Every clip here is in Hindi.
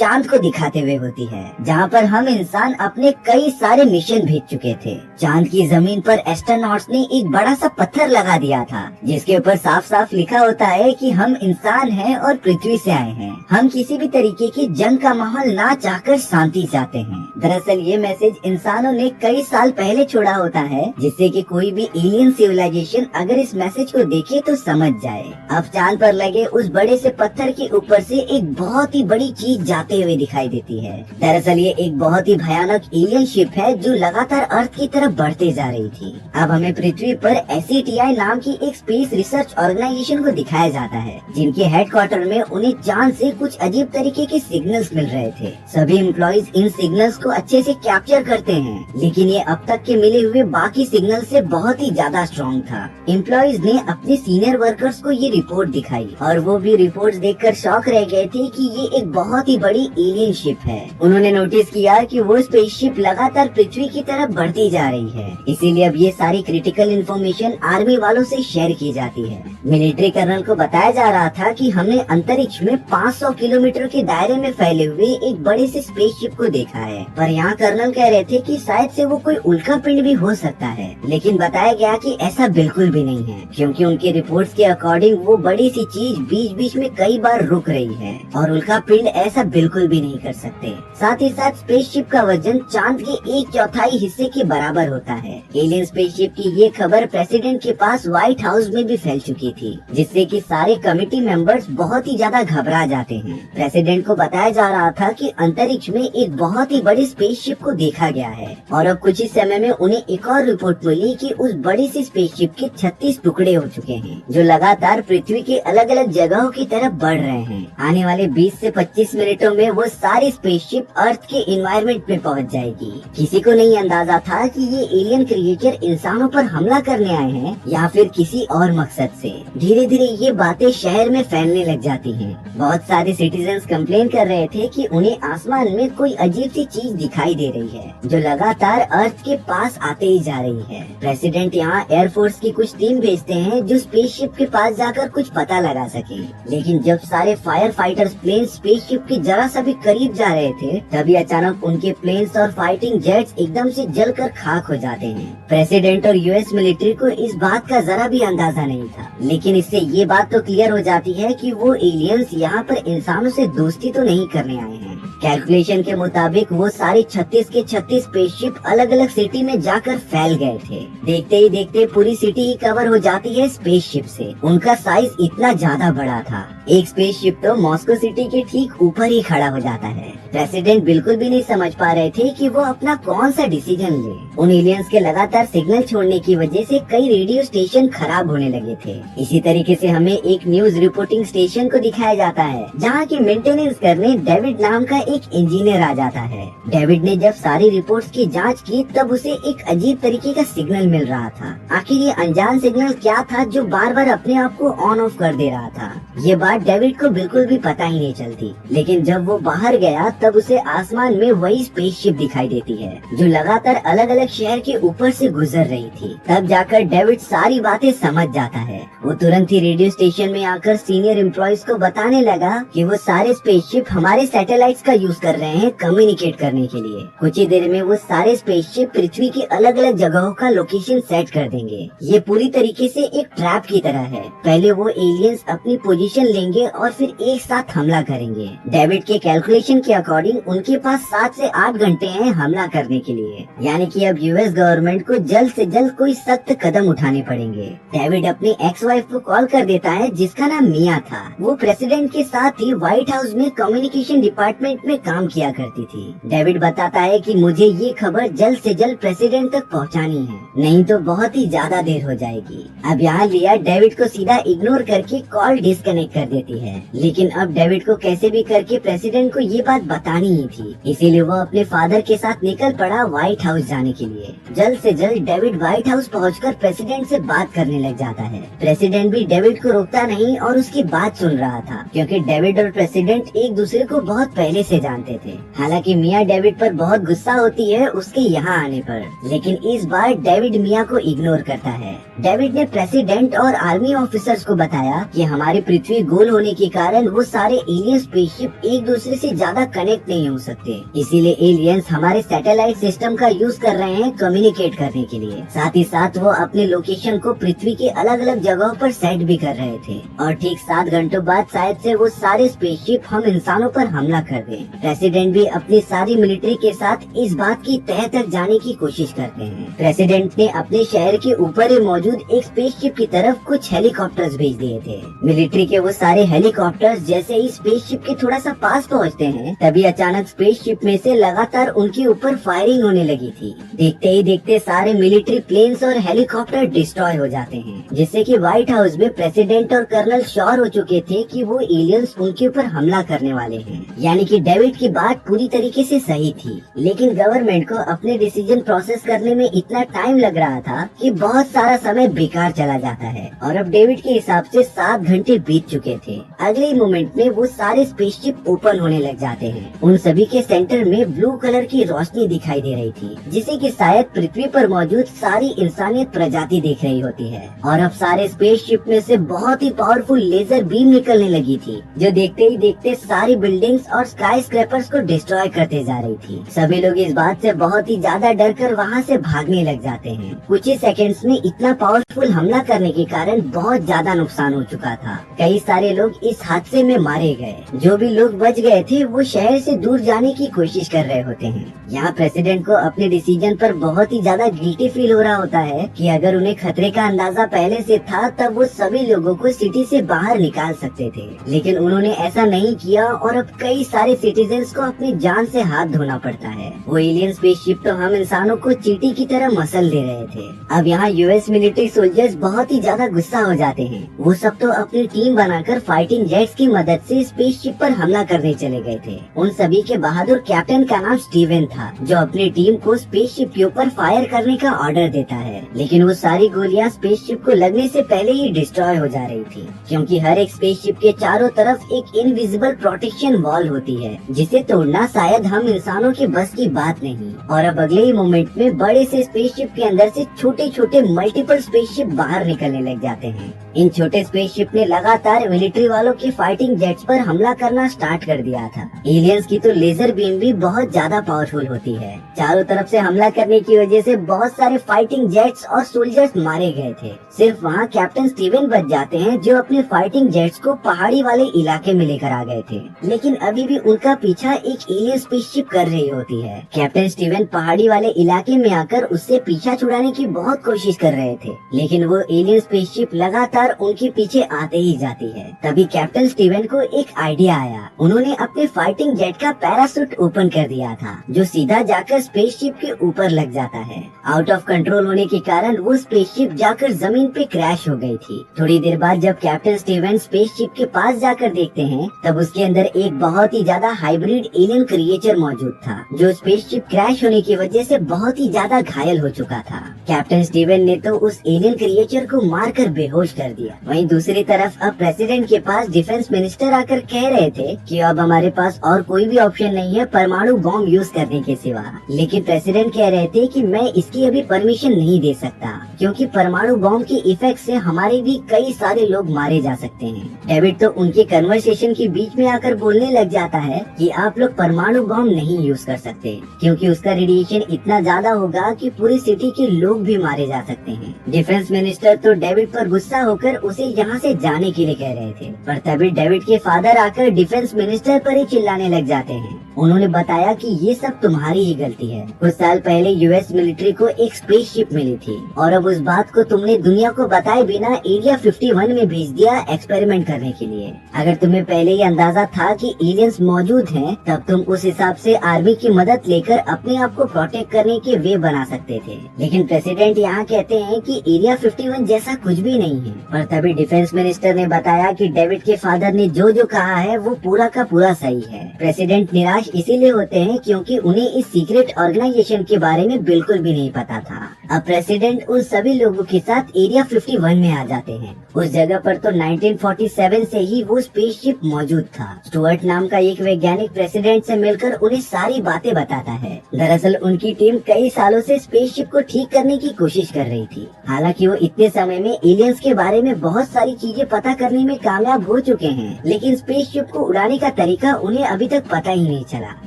चांद को दिखाते हुए होती है, जहाँ पर हम इंसान अपने कई सारे मिशन भेज चुके थे। चांद की जमीन पर एस्ट्रोनॉट्स ने एक बड़ा सा पत्थर लगा दिया था, जिसके ऊपर साफ साफ लिखा होता है कि हम इंसान हैं और पृथ्वी से आए हैं। हम किसी भी तरीके की जंग का माहौल ना चाहकर शांति चाहते हैं। दरअसल ये मैसेज इंसानों ने कई साल पहले छोड़ा होता है, जिससे कि कोई भी एलियन सिविलाइजेशन अगर इस मैसेज को देखे तो समझ जाए। अब चांद पर लगे उस बड़े से पत्थर के ऊपर से एक बहुत ही बड़ी चीज जाते हुए दिखाई देती है। दरअसल ये एक बहुत ही भयानक एलियन शिप है जो लगातार अर्थ की तरफ बढ़ते जा रही थी। अब हमें पृथ्वी पर SETI नाम की एक स्पेस रिसर्च ऑर्गेनाइजेशन को दिखाया जाता है, जिनके हेडक्वार्टर में उन्हें चांद से कुछ अजीब तरीके के सिग्नल्स मिल रहे थे। सभी एम्प्लॉइज इन सिग्नल्स को अच्छे से कैप्चर करते हैं, लेकिन ये अब तक के मिले हुए बाकी सिग्नल से बहुत ही ज्यादा स्ट्रॉन्ग था। एम्प्लॉइज ने अपने सीनियर वर्कर्स को ये रिपोर्ट दिखाई और वो भी रिपोर्ट्स देखकर शॉक रह गए थे कि ये एक बहुत ही बड़ी एलियन शिप है। उन्होंने नोटिस किया कि वो स्पेसशिप लगातार पृथ्वी की तरफ बढ़ती जा रही है, इसीलिए अब ये सारी क्रिटिकल इन्फॉर्मेशन आर्मी वालों से शेयर की जाती है। मिलिट्री कर्नल को बताया जा रहा था कि हमने अंतरिक्ष में 500 किलोमीटर के दायरे में फैले हुए एक बड़े से स्पेसशिप को देखा है, पर यहाँ कर्नल कह रहे थे कि शायद से वो कोई उल्का पिंड भी हो सकता है। लेकिन बताया गया कि ऐसा बिल्कुल भी नहीं है, क्योंकि उनके रिपोर्ट्स के अकॉर्डिंग वो बड़ी सी चीज बीच बीच में कई बार रुक रही है और उल्का पिंड ऐसा बिल्कुल भी नहीं कर सकते। साथ ही साथ स्पेसशिप का वजन चांद के 1/4 हिस्से के बराबर होता है। एलियन स्पेसशिप की ये खबर प्रेसिडेंट के पास व्हाइट हाउस में भी फैल चुकी थी, जिससे कि सारे कमिटी मेंबर्स बहुत ही ज्यादा घबरा जाते हैं। प्रेसिडेंट को बताया जा रहा था कि अंतरिक्ष में एक बहुत ही बड़ी स्पेसशिप को देखा गया है और अब कुछ ही समय में उन्हें एक और रिपोर्ट मिली कि उस बड़ी सी स्पेसशिप के 36 टुकड़े हो चुके हैं, जो लगातार पृथ्वी के अलग अलग जगहों की तरफ बढ़ रहे हैं। आने वाले 20 से 25 मिनटों में वो सारी स्पेसशिप अर्थ के एनवायरनमेंट में पहुंच जाएगी। किसी को नहीं अंदाजा था कि ये एलियन क्रिएचर इंसानों पर हमला करने आए हैं या फिर किसी और मकसद से। धीरे धीरे ये बातें शहर में फैलने लग जाती हैं। बहुत सारे सिटीजन्स कंप्लेन कर रहे थे कि उन्हें आसमान में कोई अजीब सी चीज दिखाई दे रही है, जो लगातार अर्थ के पास आते ही जा रही है। प्रेसिडेंट यहाँ एयरफोर्स की कुछ टीम भेजते हैं जो स्पेसशिप के पास जाकर कुछ पता लगा सके, लेकिन जब सारे फायर फाइटर्स प्लेन स्पेसशिप के जरा सा भी करीब जा रहे थे, तभी अचानक उनके प्लेन्स और फाइटिंग जेट्स एकदम से जलकर खाक हो जाते हैं। प्रेसिडेंट और US मिलिट्री को इस बात का जरा भी अंदाजा नहीं था, लेकिन इससे ये बात तो क्लियर हो जाती है कि वो एलियंस यहाँ पर इंसानों से दोस्ती तो नहीं करने आए हैं। कैलकुलेशन के मुताबिक वो सारे 36 के 36 स्पेसशिप अलग अलग सिटी में जाकर फैल गए थे। देखते ही देखते पूरी सिटी ही कवर हो जाती है स्पेसशिप से। उनका साइज इतना ज्यादा बड़ा था, एक स्पेसशिप तो मॉस्को सिटी के ठीक ऊपर ही खड़ा हो जाता है। प्रेसिडेंट बिल्कुल भी नहीं समझ पा रहे थे कि वो अपना कौन सा डिसीजन ले। उन एलियंस के लगातार सिग्नल छोड़ने की वजह से कई रेडियो स्टेशन खराब होने लगे थे। इसी तरीके से हमें एक न्यूज रिपोर्टिंग स्टेशन को दिखाया जाता है, जहाँ की मेंटेनेंस करने डेविड नाम का एक इंजीनियर आ जाता है। डेविड ने जब सारी रिपोर्ट्स की जांच की, तब उसे एक अजीब तरीके का सिग्नल मिल रहा था। आखिर ये अनजान सिग्नल क्या था जो बार बार अपने आप को ऑन ऑफ कर दे रहा था? ये बात डेविड को बिल्कुल भी पता ही नहीं चलती, लेकिन जब वो बाहर गया तब उसे आसमान में वही स्पेसशिप दिखाई देती है, जो लगातार अलग अलग शहर के ऊपर से गुजर रही थी। तब जाकर डेविड सारी बातें समझ जाता है। वो तुरंत ही रेडियो स्टेशन में आकर सीनियर एम्प्लॉइज को बताने लगा कि वो सारे स्पेसशिप हमारे सैटेलाइट्स का यूज कर रहे हैं कम्युनिकेट करने के लिए। कुछ ही देर में वो सारे स्पेसशिप पृथ्वी की अलग अलग जगहों का लोकेशन सेट कर देंगे। ये पूरी तरीके से एक ट्रैप की तरह है। पहले वो एलियंस अपनी पोजीशन लेंगे और फिर एक साथ हमला करेंगे। डेविड के कैलकुलेशन के अकॉर्डिंग उनके पास 7 से 8 घंटे हैं हमला करने के लिए, यानी कि अब US गवर्नमेंट को जल्द से जल्द कोई सख्त कदम उठाने पड़ेंगे। डेविड अपनी एक्स वाइफ को कॉल कर देता है, जिसका नाम मिया था। वो प्रेसिडेंट के साथ ही व्हाइट हाउस में कम्युनिकेशन डिपार्टमेंट में काम किया करती थी। डेविड बताता है कि मुझे ये खबर जल्द से जल्द प्रेसिडेंट तक पहुंचानी है, नहीं तो बहुत ही ज्यादा देर हो जाएगी। अब यहाँ लिया डेविड को सीधा इग्नोर करके कॉल डिस्कनेक्ट कर देती है, लेकिन अब डेविड को कैसे भी करके प्रेसिडेंट को ये बात बतानी ही थी, इसीलिए वो अपने फादर के साथ निकल पड़ा व्हाइट हाउस जाने के लिए। जल्द से जल्द डेविड व्हाइट हाउस पहुंचकर प्रेसिडेंट से बात करने लग जाता है। प्रेसिडेंट भी डेविड को रोकता नहीं और उसकी बात सुन रहा था, क्योंकि डेविड और प्रेसिडेंट एक दूसरे को बहुत पहले से जानते थे। हालांकि मिया डेविड पर बहुत गुस्सा होती है उसके यहाँ आने पर, लेकिन इस बार डेविड मिया को इग्नोर करता है। डेविड ने प्रेसिडेंट और आर्मी ऑफिसर्स को बताया कि हमारी पृथ्वी गोल होने के कारण वो सारे एलियन स्पेसशिप एक दूसरे से ज्यादा कनेक्ट नहीं हो सकते, इसीलिए एलियंस हमारे सैटेलाइट सिस्टम का यूज कर रहे हैं कम्युनिकेट करने के लिए। साथ ही साथ वो अपने लोकेशन को पृथ्वी के अलग अलग जगहों पर सेट भी कर रहे थे और ठीक 7 घंटों बाद शायद से वो सारे स्पेसशिप हम इंसानों पर हमला कर दें। प्रेसिडेंट भी अपनी सारी मिलिट्री के साथ इस बात की तह तक जाने की कोशिश करते हैं। प्रेसिडेंट ने अपने शहर के ऊपर ही मौजूद एक स्पेसशिप की तरफ कुछ हेलीकॉप्टर्स भेज दिए थे। मिलिट्री के वो सारे हेलीकॉप्टर्स जैसे ही स्पेसशिप के थोड़ा सा पास पहुंचते हैं, तभी अचानक स्पेसशिप में से लगातार उनके ऊपर फायरिंग होने लगी थी। देखते ही देखते सारे मिलिट्री प्लेन्स और हेलीकॉप्टर डिस्ट्रॉय हो जाते हैं, जिससे कि व्हाइट हाउस में प्रेसिडेंट और कर्नल श्योर हो चुके थे कि वो एलियंस उनके ऊपर हमला करने वाले हैं। यानी कि डेविड की बात पूरी तरीके से सही थी, लेकिन गवर्नमेंट को अपने डिसीजन प्रोसेस करने में इतना टाइम लग रहा था कि बहुत सारा समय बेकार चला जाता है। और अब डेविड के हिसाब से 7 घंटे बीत चुके थे। अगले ही मोमेंट में वो सारे स्पेसशिप ओपन होने लग जाते हैं। उन सभी के सेंटर में ब्लू कलर की रोशनी दिखाई दे रही थी, जिसे कि शायद पृथ्वी पर मौजूद सारी इंसानियत प्रजाति देख रही होती है। और अब सारे स्पेसशिप में से बहुत ही पावरफुल लेजर बीम निकलने लगी थी, जो देखते ही देखते सारी बिल्डिंग्स और स्काई स्क्रैपर्स को डिस्ट्रॉय करते जा रही थी। सभी लोग इस बात से बहुत ही ज्यादा डर कर वहाँ से भागने लग जाते हैं। कुछ ही सेकंड्स में इतना पावरफुल हमला करने के कारण बहुत ज्यादा नुकसान हो चुका था। कई सारे लोग इस हादसे में मारे गए। जो भी लोग बच गए थे वो शहर से दूर जाने की कोशिश कर रहे होते हैं। यहाँ प्रेसिडेंट को अपने डिसीजन पर बहुत ही ज्यादा गिल्टी फील हो रहा होता है कि अगर उन्हें खतरे का अंदाजा पहले से था तब वो सभी लोगों को सिटी से बाहर निकाल सकते थे, लेकिन उन्होंने ऐसा नहीं किया और अब कई सारे सिटीजन्स को अपनी जान से हाथ धोना पड़ता है। वो एलियन स्पेसशिप तो हम इंसानों को चींटी की तरह मसल दे रहे थे। अब यहाँ यूएस मिलिट्री सोल्जर्स बहुत ही ज्यादा गुस्सा हो जाते हैं। वो सब तो अपनी टीम बनाकर फाइटिंग जेट्स की मदद से स्पेसशिप पर हमला करने चले गए थे। उन सभी के बहादुर कैप्टन का नाम स्टीवन था, जो अपनी टीम को स्पेसशिप के ऊपर फायर करने का ऑर्डर देता है, लेकिन वो सारी गोलियां स्पेसशिप को लगने से पहले ही डिस्ट्रॉय हो जा रही थी, क्योंकि हर एक स्पेसशिप के चारों तरफ एक इनविजिबल प्रोटेक्शन वॉल होती है, जिसे तोड़ना शायद हम इंसानों के बस की बात नहीं। और अब अगले ही मोमेंट में बड़े से स्पेसशिप के अंदर से छोटे छोटे मल्टीपल स्पेसशिप बाहर निकलने लग जाते हैं। इन छोटे स्पेसशिप ने लगातार मिलिट्री वालों की फाइटिंग जेट्स पर हमला करना स्टार्ट कर दिया था। एलियंस की तो लेजर बीम भी बहुत ज्यादा पावरफुल होती है। चारों तरफ से हमला करने की वजह से बहुत सारे फाइटिंग जेट्स और सोल्जर्स मारे गए थे। सिर्फ वहाँ कैप्टन स्टीवन बच जाते हैं, जो अपने फाइटिंग जेट्स को पहाड़ी वाले इलाके में लेकर आ गए थे, लेकिन अभी भी उनका पीछा एक एलियन स्पेसशिप कर रही होती है। कैप्टन स्टीवन पहाड़ी वाले इलाके में आकर उससे पीछा छुड़ाने की बहुत कोशिश कर रहे थे, लेकिन वो एलियन स्पेसशिप लगातार उनके पीछे आते ही जाती है। तभी कैप्टन स्टीवन को एक आइडिया आया। उन्होंने अपने फाइटिंग जेट का पैराशूट ओपन कर दिया था, जो सीधा जाकर स्पेसशिप के ऊपर लग जाता है। आउट ऑफ कंट्रोल होने के कारण वो स्पेसशिप जाकर जमीन पे क्रैश हो गई थी। थोड़ी देर बाद जब कैप्टन स्टीवन स्पेसशिप के पास जाकर देखते हैं, तब उसके अंदर एक बहुत ही ज्यादा हाइब्रिड एलियन क्रिएचर मौजूद था, जो स्पेसशिप क्रैश होने की वजह से बहुत ही ज्यादा घायल हो चुका था। कैप्टन स्टीवन ने तो उस एलियन क्रिएचर को मारकर बेहोश कर दिया। वहीं दूसरी तरफ अब प्रेसिडेंट के पास डिफेंस मिनिस्टर आकर कह रहे थे कि अब हमारे पास और कोई भी ऑप्शन नहीं है परमाणु बॉम्ब यूज करने के सिवा, लेकिन प्रेसिडेंट कह रहे थे कि मैं इसकी अभी परमिशन नहीं दे सकता, क्योंकि परमाणु बॉम्ब के इफेक्ट से हमारे भी कई सारे लोग मारे जा सकते हैं। डेविड तो उनके कन्वर्सेशन के बीच में आकर बोलने लग जाता है कि आप लोग परमाणु बॉम्ब नहीं यूज कर सकते, क्योंकि उसका रेडिएशन इतना ज्यादा होगा कि पूरी सिटी के लोग भी मारे जा सकते हैं। डिफेंस मिनिस्टर तो डेविड पर गुस्सा होकर उसे यहाँ से जाने के लिए कह रहे थे, पर तभी डेविड के फादर आकर डिफेंस मिनिस्टर पर ही चिल्लाने लग जाते हैं। उन्होंने बताया कि ये सब तुम्हारी ही गलती है। कुछ साल पहले यूएस मिलिट्री को एक स्पेसशिप मिली थी और अब उस बात को तुमने दुनिया को बताए बिना एरिया 51 में भेज दिया एक्सपेरिमेंट करने के लिए। अगर तुम्हें पहले ही अंदाजा था कि एलियंस मौजूद हैं, तब तुम उस हिसाब से आर्मी की मदद लेकर अपने आप को प्रोटेक्ट करने के वे बना सकते थे। लेकिन प्रेसिडेंट यहाँ कहते हैं कि एरिया 51 जैसा कुछ भी नहीं है। पर तभी डिफेंस मिनिस्टर ने बताया कि डेविड के फादर ने जो जो कहा है वो पूरा का पूरा सही है। प्रेसिडेंट निराश इसीलिए होते हैं क्योंकि उन्हें इस सीक्रेट ऑर्गेनाइजेशन के बारे में बिल्कुल भी नहीं पता था। अब प्रेसिडेंट उन सभी लोगों के साथ एरिया 51 में आ जाते हैं। उस जगह पर तो 1947 से ही वो स्पेसशिप मौजूद था। स्टुअर्ट नाम का एक वैज्ञानिक प्रेसिडेंट से मिलकर उन्हें सारी बातें बताता है। दरअसल उनकी टीम कई सालों से स्पेसशिप को ठीक करने की कोशिश कर रही थी। हालांकि वो इतने समय में एलियंस के बारे में बहुत सारी चीजें पता करने में कामयाब हो चुके हैं, लेकिन स्पेसशिप को उड़ाने का तरीका उन्हें अभी तक पता ही नहीं चला।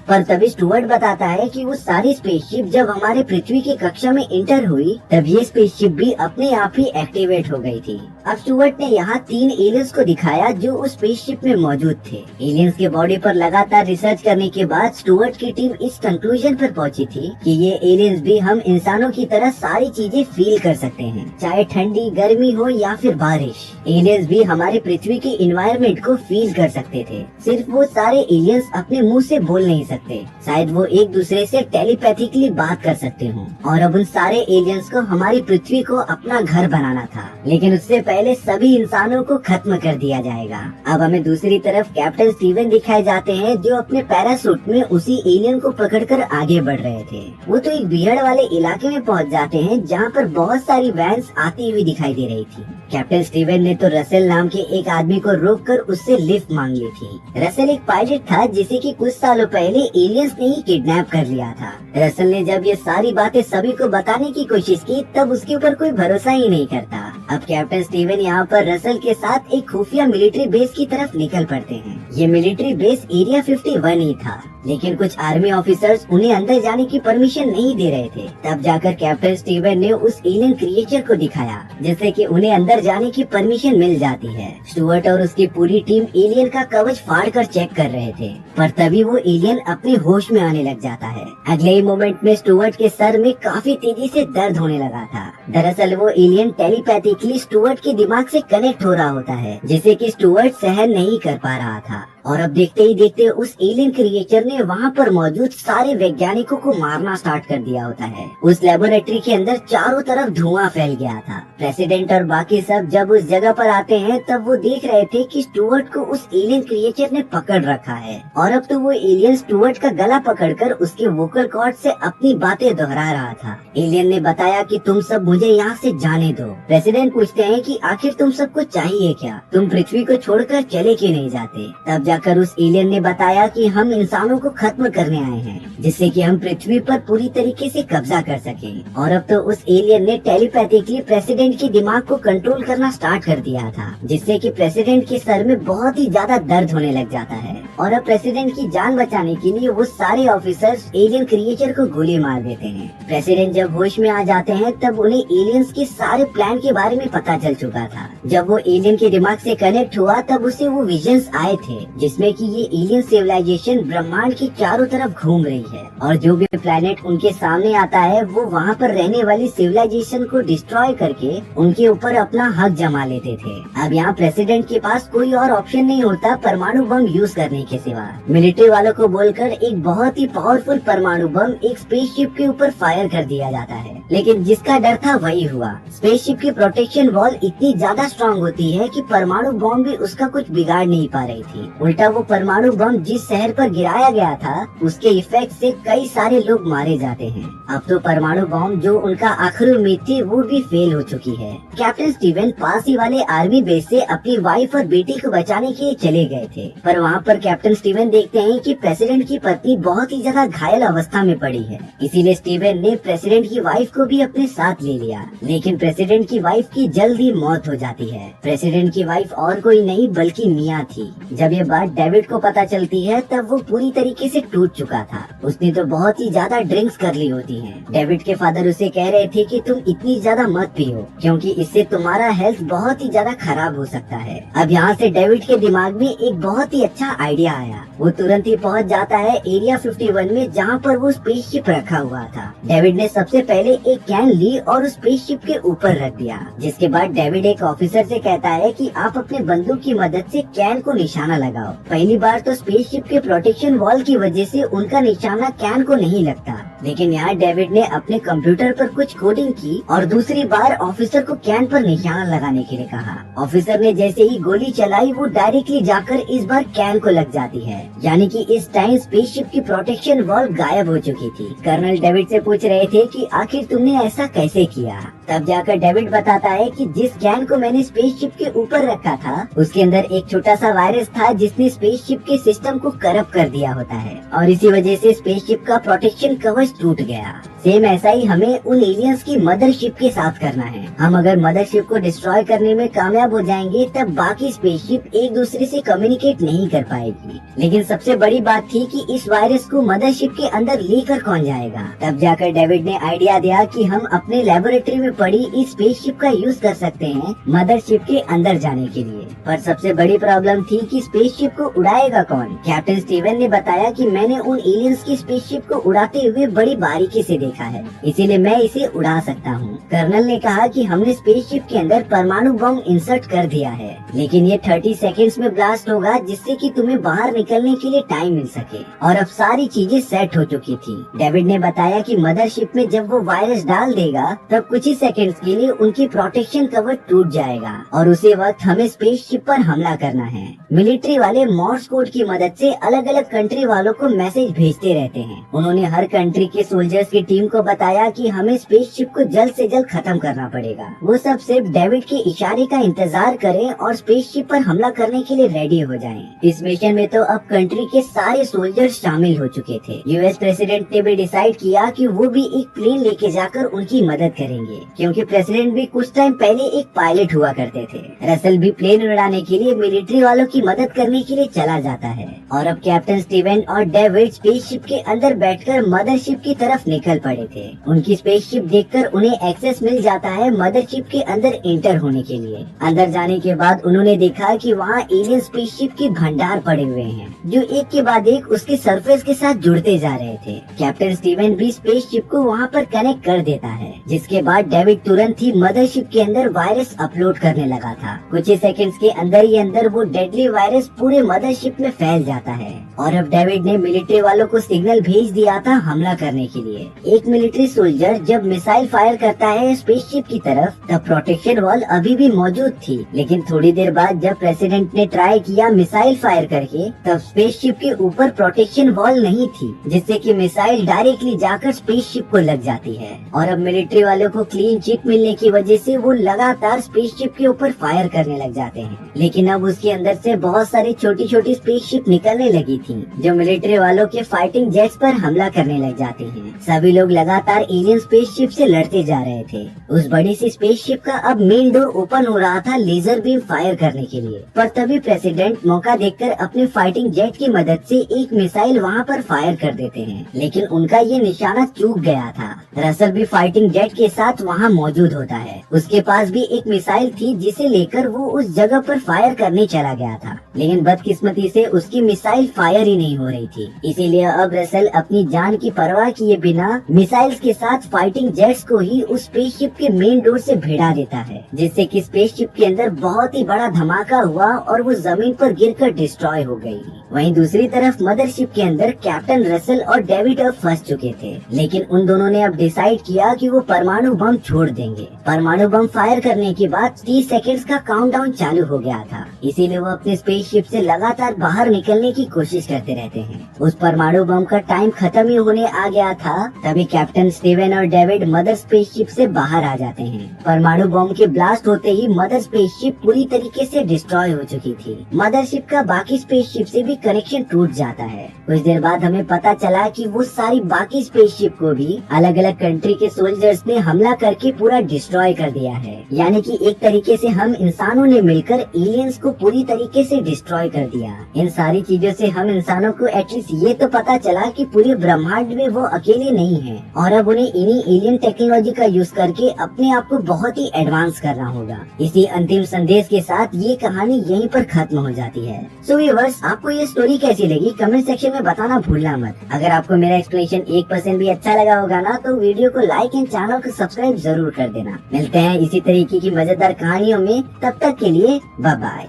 पर तभी स्टुअर्ट बताता है कि वो सारी स्पेसशिप जब हमारे पृथ्वी की कक्षा में इंटर हुई तब ये स्पेसशिप भी अपने आप ही एक्टिवेट हो गई थी। अब स्टुअर्ट ने यहाँ 3 एलियंस को दिखाया जो उस स्पेसशिप में मौजूद थे। एलियंस के बॉडी पर लगातार रिसर्च करने के बाद स्टुअर्ट की टीम इस कंक्लूजन पर पहुंची थी कि ये एलियंस भी हम इंसानों की तरह सारी चीजें फील कर सकते हैं, चाहे ठंडी, गर्मी हो या फिर बारिश। एलियंस भी हमारे पृथ्वी के इन्वायरमेंट को फील कर सकते थे। सिर्फ वो सारे एलियंस अपने मुंह से बोल नहीं सकते, शायद वो एक दूसरे से टेलीपैथिकली बात कर सकते हो। और अब उन सारे एलियंस को हमारी पृथ्वी को अपना घर बनाना था, लेकिन उससे पहले सभी इंसानों को खत्म कर दिया जाएगा। अब हमें दूसरी तरफ कैप्टन स्टीवन दिखाए जाते हैं जो अपने पैरासूट में उसी एलियन को पकड़कर आगे बढ़ रहे थे। वो तो एक भीड़ वाले इलाके में पहुंच जाते हैं जहां पर बहुत सारी वैन्स आती हुई दिखाई दे रही थी। कैप्टन स्टीवन ने तो रसेल नाम के एक आदमी को रोककर उससे लिफ्ट मांग ली थी। रसेल एक पायलट था जिसे कि कुछ सालों पहले एलियंस ने ही किडनैप कर लिया था। रसेल ने जब ये सारी बातें सभी को बताने की कोशिश की तब उसके ऊपर कोई भरोसा ही नहीं करता। अब कैप्टन स्टीवन यहाँ पर रसेल के साथ एक खुफिया मिलिट्री बेस की तरफ निकल पड़ते हैं। ये मिलिट्री बेस एरिया 51 ही था, लेकिन कुछ आर्मी ऑफिसर्स उन्हें अंदर जाने की परमिशन नहीं दे रहे थे। तब जाकर कैप्टन स्टीवन ने उस एलियन क्रिएचर को दिखाया जिससे कि उन्हें अंदर जाने की परमिशन मिल जाती है। स्टुअर्ट और उसकी पूरी टीम एलियन का कवच फाड़कर चेक कर रहे थे, पर तभी वो एलियन अपने होश में आने लग जाता है। अगले ही मोमेंट में स्टुअर्ट के सर में काफी तेजी से दर्द होने लगा था। दरअसल वो एलियन टेलीपैथिकली स्टुअर्ट के दिमाग से कनेक्ट हो रहा होता है, जिसे कि स्टुअर्ट सहन नहीं कर पा रहा था। और अब देखते ही देखते उस एलियन क्रिएचर ने वहाँ पर मौजूद सारे वैज्ञानिकों को मारना स्टार्ट कर दिया होता है। उस लेबोरेटरी के अंदर चारों तरफ धुआं फैल गया था। प्रेसिडेंट और बाकी सब जब उस जगह पर आते हैं तब वो देख रहे थे कि स्टुअर्ट को उस एलियन क्रिएचर ने पकड़ रखा है और अब तो वो एलियन स्टुअर्ट का गला पकड़कर उसके वोकल कॉर्ड से अपनी बातें दोहरा रहा था। एलियन ने बताया कि तुम सब मुझे यहाँ से जाने दो। प्रेसिडेंट पूछते हैं कि आखिर तुम सबको चाहिए क्या, तुम पृथ्वी को छोड़कर चले क्यों नहीं जाते। तब जाकर उस एलियन ने बताया कि हम इंसानों को खत्म करने आए हैं, जिससे कि हम पृथ्वी पर पूरी तरीके से कब्जा कर सकें। और अब तो उस एलियन ने टेलीपैथिकली प्रेसिडेंट के दिमाग को कंट्रोल करना स्टार्ट कर दिया था, जिससे कि प्रेसिडेंट के सर में बहुत ही ज्यादा दर्द होने लग जाता है। और अब प्रेसिडेंट की जान बचाने के लिए वो सारे ऑफिसर्स एलियन क्रिएचर को गोली मार देते हैं। प्रेसिडेंट जब होश में आ जाते हैं तब उन्हें एलियंस के सारे प्लान के बारे में पता चल चुका था। जब वो एलियन के दिमाग से कनेक्ट हुआ तब उसे वो विजन्स आए थे जिसमें कि ये एलियन सिविलाइजेशन ब्रह्मांड की चारों तरफ घूम रही है और जो भी प्लेनेट उनके सामने आता है वो वहाँ पर रहने वाली सिविलाइजेशन को डिस्ट्रॉय करके उनके ऊपर अपना हक जमा लेते थे। अब यहाँ प्रेसिडेंट के पास कोई और ऑप्शन नहीं होता परमाणु बम यूज करने के सिवा। मिलिट्री वालों को बोलकर एक बहुत ही पावरफुल परमाणु बम एक स्पेसशिप के ऊपर फायर कर दिया जाता है, लेकिन जिसका डर था वही हुआ। स्पेसशिप की प्रोटेक्शन वॉल इतनी ज्यादा स्ट्रॉन्ग होती है कि परमाणु बम भी उसका कुछ बिगाड़ नहीं पा रही थी। उल्टा वो परमाणु बम जिस शहर पर गिराया गया था उसके इफेक्ट से कई सारे लोग मारे जाते हैं। अब तो परमाणु बम जो उनका आखिरी उम्मीद थी वो भी फेल हो चुकी है। कैप्टन स्टीवन पास ही वाले आर्मी बेस से अपनी वाइफ और बेटी को बचाने के लिए चले गए थे, पर वहाँ पर कैप्टन स्टीवन देखते हैं कि प्रेसिडेंट की पत्नी बहुत ही ज्यादा घायल अवस्था में पड़ी है। इसीलिए स्टीवन ने प्रेसिडेंट की वाइफ को भी अपने साथ ले लिया, लेकिन प्रेसिडेंट की वाइफ की जल्द ही मौत हो जाती है। प्रेसिडेंट की वाइफ और कोई नहीं बल्कि मिया थी। जब ये बात डेविड को पता चलती है तब वो पूरी तरीके से टूट चुका था। उसने तो बहुत ही ज्यादा ड्रिंक्स कर ली होती है। डेविड के फादर उसे कह रहे थे कि तुम इतनी ज्यादा मत पियो क्योंकि इससे तुम्हारा हेल्थ बहुत ही ज्यादा खराब हो सकता है। अब यहाँ से डेविड के दिमाग में एक बहुत ही अच्छा आइडिया आया। वो तुरंत ही पहुँच जाता है एरिया 51 में जहाँ पर वो स्पेसशिप रखा हुआ था। डेविड ने सबसे पहले एक कैन ली और उस स्पेसशिप के ऊपर रख दिया, जिसके बाद डेविड एक ऑफिसर से कहता है कि आप अपने बंदूक की मदद से कैन को निशाना लगाओ। पहली बार तो स्पेसशिप के प्रोटेक्शन वॉल की वजह से उनका निशाना कैन को नहीं लगता, लेकिन यहाँ डेविड ने अपने कंप्यूटर पर कुछ कोडिंग की और दूसरी बार ऑफिसर को कैन पर निशाना लगाने के लिए कहा। ऑफिसर ने जैसे ही गोली चलाई वो डायरेक्टली जाकर इस बार कैन को लग जाती है, यानी कि इस टाइम स्पेसशिप की प्रोटेक्शन वॉल गायब हो चुकी थी। कर्नल डेविड से पूछ रहे थे कि आखिर तुमने ऐसा कैसे किया। तब जाकर डेविड बताता है कि जिस कैन को मैंने स्पेसशिप के ऊपर रखा था उसके अंदर एक छोटा सा वायरस था जिसने स्पेसशिप के सिस्टम को करप्ट कर दिया होता है और इसी वजह से स्पेसशिप का प्रोटेक्शन कवच टूट गया। सेम ऐसा ही हमें उन एलियंस की मदरशिप के साथ करना है। हम अगर मदरशिप को डिस्ट्रॉय करने में कामयाब हो जाएंगे तब बाकी स्पेसशिप एक दूसरे से कम्युनिकेट नहीं कर पाएगी। लेकिन सबसे बड़ी बात थी कि इस वायरस को मदरशिप के अंदर लेकर कौन जाएगा। तब जाकर डेविड ने आइडिया दिया कि हम अपने लेबोरेटरी में पड़ी इस स्पेसशिप का यूज कर सकते हैं मदरशिप के अंदर जाने के लिए। पर सबसे बड़ी प्रॉब्लम थी कि स्पेसशिप को उड़ाएगा कौन। कैप्टन स्टीवन ने बताया कि मैंने उन एलियंस की स्पेसशिप को उड़ाते हुए बड़ी बारीकी से देखा है, इसीलिए मैं इसे उड़ा सकता हूँ। कर्नल ने कहा कि हमने स्पेसशिप के अंदर परमाणु बम इंसर्ट कर दिया है, लेकिन ये 30 सेकेंड्स में ब्लास्ट होगा जिससे कि तुम्हें बाहर निकलने के लिए टाइम मिल सके। और अब सारी चीजें सेट हो चुकी थी। डेविड ने बताया कि मदरशिप में जब वो वायरस डाल देगा तब कुछ ही सेकंड्स के लिए उनकी प्रोटेक्शन कवर टूट जाएगा और उसी वक्त हमें स्पेसशिप पर हमला करना है। मिलिट्री वाले मॉर्स कोड की मदद से अलग अलग कंट्री वालों को मैसेज भेजते रहते हैं। उन्होंने हर कंट्री के सोल्जर्स की टीम को बताया कि हमें स्पेसशिप को जल्द से जल्द खत्म करना पड़ेगा। वो सब सिर्फ डेविड के इशारे का इंतजार करें और स्पेसशिप पर हमला करने के लिए रेडी हो जाएं। इस मिशन में तो अब कंट्री के सारे सोल्जर्स शामिल हो चुके थे। यूएस प्रेसिडेंट ने भी डिसाइड किया कि वो भी एक प्लेन लेके जाकर उनकी मदद करेंगे, क्योंकि प्रेसिडेंट भी कुछ टाइम पहले एक पायलट हुआ करते थे। रसल भी प्लेन उड़ाने के लिए मिलिट्री वालों की मदद करने के लिए चला जाता है और अब कैप्टन स्टीवन और डेविड स्पेसशिप के अंदर बैठकर मदरशिप की तरफ निकल पड़े थे। उनकी स्पेसशिप देखकर उन्हें एक्सेस मिल जाता है मदरशिप के अंदर एंटर होने के लिए। अंदर जाने के बाद उन्होंने देखा कि वहाँ एलियन स्पेसशिप के भंडार पड़े हुए हैं जो एक के बाद एक उसके सरफेस के साथ जुड़ते जा रहे थे। कैप्टन स्टीवन भी स्पेसशिप को वहाँ पर कनेक्ट कर देता है, जिसके बाद डेविड तुरंत ही मदरशिप के अंदर वायरस अपलोड करने लगा था। कुछ ही सेकंड्स के अंदर ही अंदर वो डेडली वायरस पूरे मदरशिप में फैल जाता है और अब डेविड ने मिलिट्री वालों को सिग्नल भेज दिया था हमला करने के लिए। एक मिलिट्री सोल्जर जब मिसाइल फायर करता है स्पेसशिप की तरफ तब प्रोटेक्शन वॉल अभी भी मौजूद थी, लेकिन थोड़ी देर बाद जब प्रेसिडेंट ने ट्राई किया मिसाइल फायर करके तब स्पेसशिप के ऊपर प्रोटेक्शन वॉल नहीं थी, जिससे कि मिसाइल डायरेक्टली जाकर स्पेसशिप को लग जाती है। और अब मिलिट्री वालों को क्लीन चिट मिलने की वजह से वो लगातार स्पेसशिप के ऊपर फायर करने लग जाते हैं। लेकिन अब उसके अंदर से बहुत सारी छोटी छोटी स्पेसशिप निकलने लगी थी जो मिलिट्री वालों के फाइटिंग जेट्स पर हमला करने लग जाती हैं। सभी लोग लगातार एलियन स्पेसशिप से लड़ते जा रहे थे। उस बड़ी सी स्पेसशिप का अब मेन डोर ओपन हो रहा था लेजर बीम फायर करने के लिए, पर तभी प्रेसिडेंट मौका देखकर अपने फाइटिंग जेट की मदद से एक मिसाइल वहाँ पर फायर कर देते हैं, लेकिन उनका ये निशाना चूक गया था। रसल भी फाइटिंग जेट के साथ वहाँ मौजूद होता है। उसके पास भी एक मिसाइल थी जिसे लेकर वो उस जगह पर फायर करने चला गया था, लेकिन बदकिस्मती से उसकी मिसाइल फायर ही नहीं हो रही थी। इसीलिए अब रसल अपनी जान की परवाह किए बिना मिसाइल्स के साथ फाइटिंग जेट्स को ही उस स्पेसशिप के मेन डोर से भिड़ा देता है, जिससे कि स्पेसशिप के अंदर बहुत ही बड़ा धमाका हुआ और वो जमीन पर गिरकर डिस्ट्रॉय हो गई। वहीं दूसरी तरफ मदरशिप के अंदर कैप्टन रसल और डेविड अब फंस चुके थे, लेकिन उन दोनों ने अब डिसाइड किया कि वो परमाणु बम छोड़ देंगे। परमाणु बम फायर करने के बाद 30 सेकंड्स का काउंटडाउन चालू हो गया था, इसीलिए वो अपने स्पेसशिप से लगातार बाहर निकलने की कोशिश करते रहते हैं। उस परमाणु बम का टाइम खत्म ही होने आ गया था, तभी कैप्टन स्टीवन और डेविड मदर स्पेसशिप से बाहर आ जाते हैं। परमाणु बम के ब्लास्ट होते ही मदर स्पेसशिप पूरी तरीके से डिस्ट्रॉय हो चुकी थी। मदरशिप का बाकी स्पेसशिप से भी कनेक्शन टूट जाता है। कुछ देर बाद हमें पता चला कि वो सारी बाकी स्पेसशिप को भी अलग अलग कंट्री के सोल्जर्स ने हमला करके पूरा डिस्ट्रॉय कर दिया है। यानी कि एक तरीके से हम इंसानों ने मिलकर एलियंस को पूरी तरीके से डिस्ट्रॉय कर दिया। इन सारी चीजों से हम इंसानों को एटलीस्ट ये तो पता चला कि पूरे ब्रह्मांड में वो अकेले नहीं है और अब उन्हें इन्हीं एलियन टेक्नोलॉजी का यूज करके अपने आप को बहुत ही एडवांस करना होगा। इसी अंतिम संदेश के साथ ये कहानी यहीं पर खत्म हो जाती है। सो व्यूअर्स, आपको ये स्टोरी कैसी लगी कमेंट सेक्शन में बताना भूलना मत। अगर आपको मेरा एक्सप्लेनेशन 1% भी अच्छा लगा होगा ना तो वीडियो को लाइक एंड चैनल को सब्सक्राइब जरूर कर देना। मिलते हैं इसी तरीके की मजेदार कहानियों में, तब तक के लिए बाय बाय।